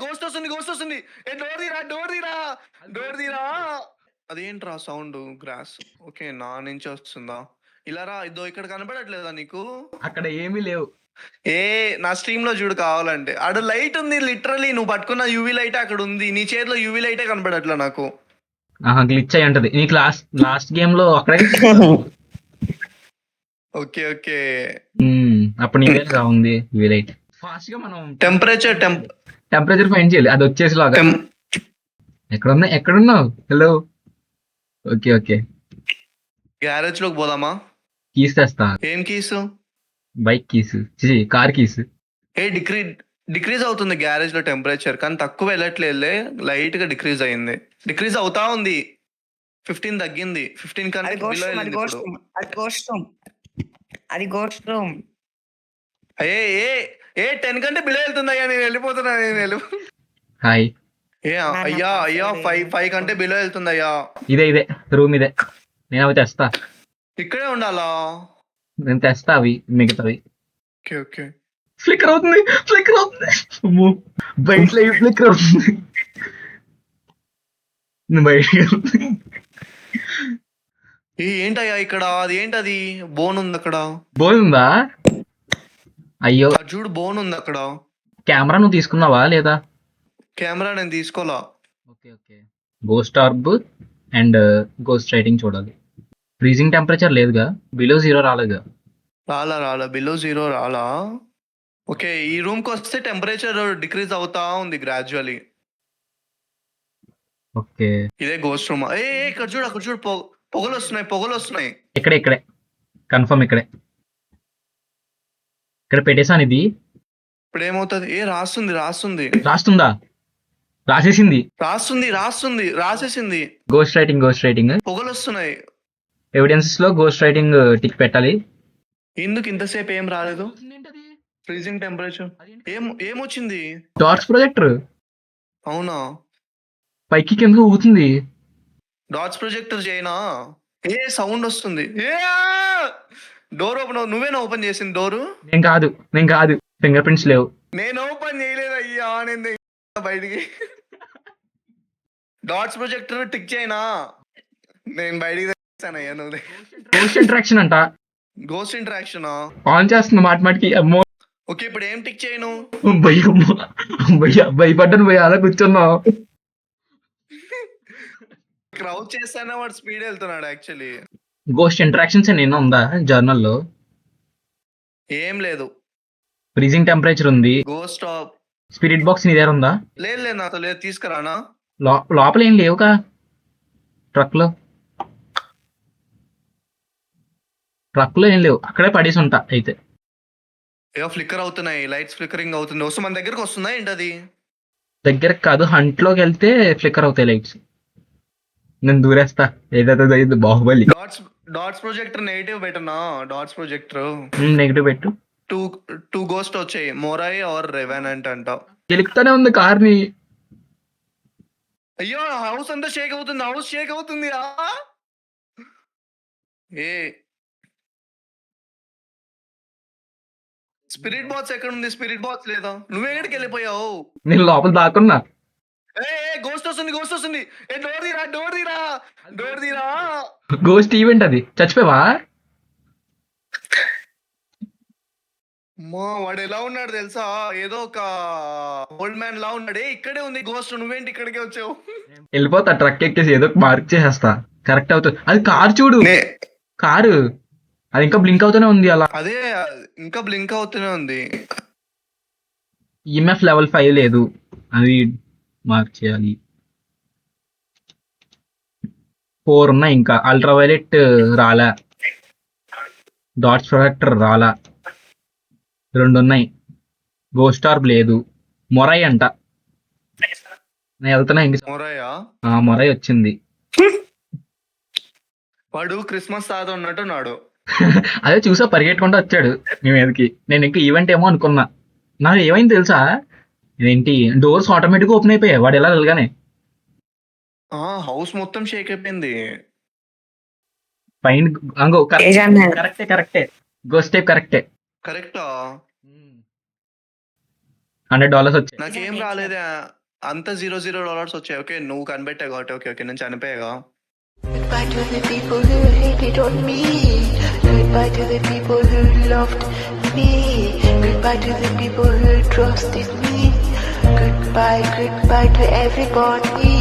Ghost వస్తుంది, ghost వస్తుంది. Door తీరా, డోర్ తీరా, డోర్ తీరా. అదేంట్రా సౌండ్ గ్రాస్? ఓకే, నా నుంచి వస్తుందా? ఇలా రా, ఇదో ఇక్కడ కనపడట్లేదా నీకు? అక్కడ ఏమీ లేవు. ఏ నా స్ట్రీమ్ లో చూడు కావాలంటే. ఆడ లైట్ ఉంది, లిటరలీ నువ్వు పట్టుకున్న యూవీ లైట్ అక్కడ ఉంది. నీ చేతిలో యూవీ లైటే కనపడట్లే నాకు. గ్లిచ్ అయి ఉంటది నీకు. లాస్ట్ గేమ్ లో అక్కడే ఓకే ఓకే. అప్పుడు నీకే ఉంది యూవీ లైట్. ఫాస్ట్ గా మనం టెంపరేచర్ ఫైండ్ చేయాలి. అది వచ్చేసి లాగా. ఎక్కడున్నావు? హలో. Okay okay. గ్యారేజ్ లోకి పోదామా? కీస్ తెస్తా. ఏం keys? Bike keys, car keys. Decrease అవుతుంది గ్యారేజ్ లో టెంపరేచర్, కానీ తక్కువ వెళ్ళట్లేదులే, లైట్ గా డిక్రీజ్ అయింది. డిక్రీజ్ అవుతా ఉంది. 15 తగ్గింది. 15 కన్నా బిలో వెళ్ళింది ఇప్పుడు. అది గోస్ట్ రూమ్. ఏ 10 కంటే బిలో వెళ్తుందయ్యా, నేను వెళ్ళిపోతున్నా. హాయ్. అయ్యా 5 కంటే బిలో వెళ్తుందయ్యా. ఇదే రూమ్ ఇదే. నేను అవి తెస్తా. ఇక్కడే ఉండాలా? నేను తెస్తా అవి మిగతావి. Okay okay. ఫ్లిక్కర్ అవుతుంది. బయట ఫ్లిక్కర్ అవుతుంది. ఏంటయ్యా ఇక్కడ? అది ఏంటది? బోన్ ఉంది అక్కడ. బోన్ ఉందా? అయ్యో చూడు, బోన్ ఉంది అక్కడ. కెమెరా నువ్వు తీసుకున్నావా లేదా? కెమెరా నేను తీసుకోలా. Okay okay. Ghost orb and ghost writing చూడాలి. ఫ్రీజింగ్ టెంపరేచర్ లేదుగా, బిలో 0 రాలేదుగా. రాలా బిలో 0 రాలా. ఓకే, ఈ రూమ్ కి వస్తే టెంపరేచర్ డిక్రీజ్ అవుతా ఉంది గ్రాడ్యువల్లీ. ఓకే, ఇదే గోస్ట్ రూమ్. ఇక్కడ చూడు, అక్కడ చూడు, పొగలు వస్తున్నాయి. ఇక్కడే కన్ఫర్మ్. ఇక్కడ పెట్టేసాను. ఇది ఇప్పుడు ఏమవుతుంది? రాస్తుందా? రాసేసింది. గోస్ట్ రైటింగ్ పొగలు వస్తున్నాయి. ఎవిడెన్సెస్ లో గోస్ట్ రైటింగ్ టిక్ పెట్టాలి. ఎందుకు ఇంతసేపు ఏం రాలేదు? ఫ్రీజింగ్ టెంపరేచర్ ఏమొచ్చింది? Dots projector. అవునా? పైకి కింద ఊగుతుంది. డాట్స్ ప్రొజెక్టర్ చేయనా? సౌండ్ వస్తుంది. Door open. నువ్వేనా ఓపెన్ చేసింది డోరు? నేను కాదు. ఫింగర్ ప్రింట్స్ లేవు. నేను ఓపెన్ చేయలేదు అయ్యా. నేను బయటికి డాట్స్ ప్రొజెక్టర్ టిక్ చేయనా? నేను బయటికి తెచ్చానయ్యా. నువ్వు గోస్ట్ ఇంటరాక్షన్ అంట. గోస్ట్ ఇంటరాక్షన్ ఆన్ చేస్తున్నా మాటిమాటికి. అమ్మో. ఓకే, ఇప్పుడు ఏం టిక్ చేయను? భయపడ్డాను భయ. అలా కూర్చున్నావు. క్రౌచ్ చేస్తానే వాడు స్పీడ్ వెళ్తున్నాడు యాక్చువల్లీ. గోస్ట్ ఇంటరాక్షన్స్ ఏమైనా ఉందా జర్నల్లో? ఏం లేదు. ఫ్రీజింగ్ టెంపరేచర్ ఉంది. గోస్ట్ స్పిరిట్ బాక్స్ నీ దగ్గర ఉందా? లేదు నాతో లేదు. తీసుకురానా? లోపల ఏం లేవుగా ట్రక్ లో ఏం లేవు. అక్కడే పడేసి ఉంటా అయితే. ఫ్లిక్కర్ అవుతున్నాయి, లైట్స్ ఫ్లిక్కరింగ్ అవుతుంది. వస్తు మన దగ్గరకు వస్తుందా ఏంటది? దగ్గరకు కాదు, హంట్ లోకి వెళ్తే ఫ్లిక్కర్ అవుతాయి లైట్స్. నేను దూరేస్తా. ఏదైతే బాహుబలి. డాట్స్ ప్రొజెక్టర్ నెగిటివ్ పెట్టనా? డాట్స్ ప్రొజెక్టర్ నెగిటివ్ పెట్టు. టూ గోస్ట్ వచ్చాయి, మోరాయ్ ఆర్ రెవెనెంట్ అంట. గెలుపుతానే ఉంది కార్ ని. అయ్యో, హౌస్ అంతా షేక్ అవుతుంది. స్పిరిట్ బాక్స్ ఎక్కడ ఉంది? స్పిరిట్ బాక్స్ లేదా? నువ్వెక్కడికి వెళ్ళిపోయావు? నేను లోపల దాక్కున్నా. గోస్ట్ వస్తుంది. డోర్ తీరా. గోస్ట్ ఈవెంట్ అది. చచ్చిపోయావా? వాడు ఎలా ఉన్నాడు తెలుసా? ఏదో ఒక ఓల్డ్ మ్యాన్ లా ఉన్నాడే. ఇక్కడే ఉంది గోస్ట్. నువ్వేంటి ఇక్కడికే వచ్చావు? వెళ్ళిపోతా. ట్రక్ ఎక్కేసి ఏదో మార్క్ చేసేస్తా. కరెక్ట్ అవుతుంది. అది కారు చూడు. కారు అది ఇంకా బ్లింక్ అవుతూనే ఉంది. అలా అదే ఇంకా బ్లింక్ అవుతూనే ఉంది. ఈఎంఎఫ్ లెవెల్ 5 లేదు. అది మార్క్ చేయాలి. 4 ఉన్నాయి. ఇంకా అల్ట్రావైలెట్ రాలా. డాట్స్ ప్రొజెక్టర్ రాలా. 2 ఉన్నాయి. గోస్ట్ ఆర్బ్ లేదు. మొరై అంట. నేను వెళ్తున్నా. మొరై వచ్చింది. వాడు క్రిస్మస్ తాత ఉన్నట్టున్నాడు. అదే చూసా, పరిగెట్టుకుంటూ వచ్చాడు నీ మీదకి. నేను ఇంకా ఈవెంట్ ఏమో అనుకున్నా. నాకు ఏమైంది తెలుసా? ఏంటి, డోర్స్ ఆటోమేటిక్ ఓపెన్ అయిపోయాయి వాడు ఎలా వెళ్ళగానే. హౌస్ మొత్తం షేక్ అయిపోయింది. ఫైన్. కరెక్టే. గోస్ట్ టైప్ కరెక్టే. కరెక్టా? $100 వచ్చాయి. నాకేం రాలేదే, అంత $0 వచ్చాయి. ఓకే నువ్వు కనిపెట్టావు కాబట్టి ఓకే ఓకే నేను చనిపోయాగా. Goodbye to the people who hated on me. Goodbye to the people who loved me. Goodbye to the people who trusted me. Goodbye, goodbye to everybody.